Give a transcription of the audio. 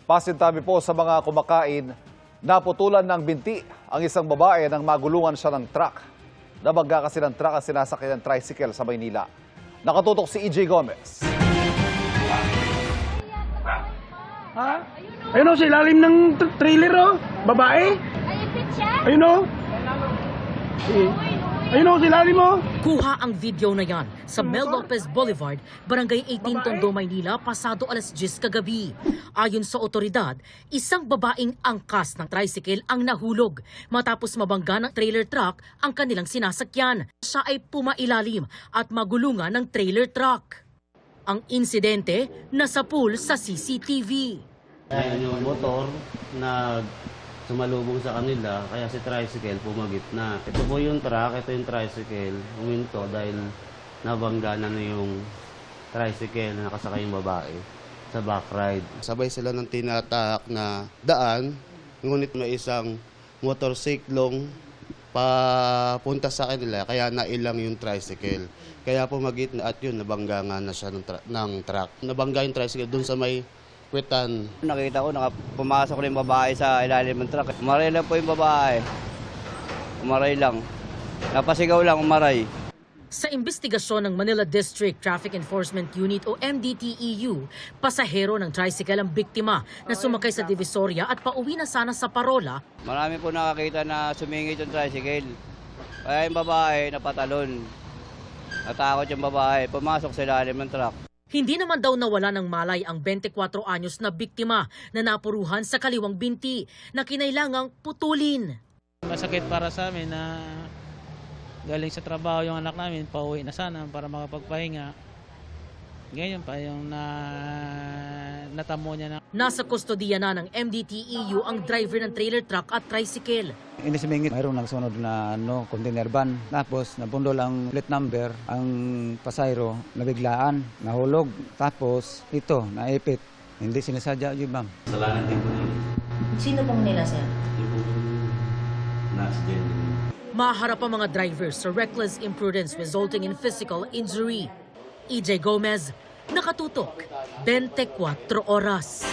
Pasintabi po sa mga kumakain, naputulan ng binti ang isang babae nang magulungan siya ng truck. Nabangga kasi ng truck ang sinasakyan ng tricycle sa Maynila. Nakatutok si EJ Gomez. Ha? Ayun o, sa ilalim ng trailer o. Babae. Ayun o. Ayun o, sa ilalim o. Kuha ang video na yan sa Mel Lopez Boulevard, Barangay 18, Tondo, Maynila, pasado alas 10 kagabi. Ayon sa otoridad, isang babaeng angkas ng tricycle ang nahulog matapos mabangga ng trailer truck ang kanilang sinasakyan. Siya ay pumailalim at magulungan ng trailer truck. Ang insidente nasa pool sa CCTV. Ayan yung motor na sumalubong sa kanila, kaya si tricycle pumagit na. Ito po yung truck, ito yung tricycle, huminto dahil nabangga na yung tricycle na nakasakay yung babae sa back ride. Sabay sila ng tinatak na daan, ngunit may isang motorsiklong papunta sa kanila, kaya nailang yung tricycle. Kaya pumagit na at yun, nabangga nga na siya ng truck. Nabangga yung tricycle dun sa may Kwitan. Nakita ko, pumasok rin yung babae sa ilalim ng truck. Umaray lang po yung babae. Umaray lang. Napasigaw lang, umaray. Sa investigasyon ng Manila District Traffic Enforcement Unit o MDTEU, pasahero ng tricycle ang biktima na sumakay sa Divisoria at pauwi na sana sa Parola. Marami po nakakita na sumingit yung tricycle. Kaya yung babae napatalon. Natakot yung babae, pumasok sa ilalim ng truck. Hindi naman daw nawala ng malay ang 24 anyos na biktima na napuruhan sa kaliwang binti na kinailangang putulin. Masakit para sa amin na galing sa trabaho yung anak namin, pauwi na sana para makapagpahinga. Ngayon pa yung natamo niya na. Nasa kustodiya na ng MDTEU ang driver ng trailer truck at tricycle. Hindi sumingit, mayroong nagsunod na container van. Tapos nabundol ang plate number, ang pasayro nabiglaan, nahulog. Tapos ito, naipit. Hindi sinasadya yun, ma'am. Salamat din po yun. Sino pong nila, sir? Yung po na-accident. Maharap ang mga drivers sa reckless imprudence resulting in physical injury. EJ Gomez, nakatutok, 24 oras.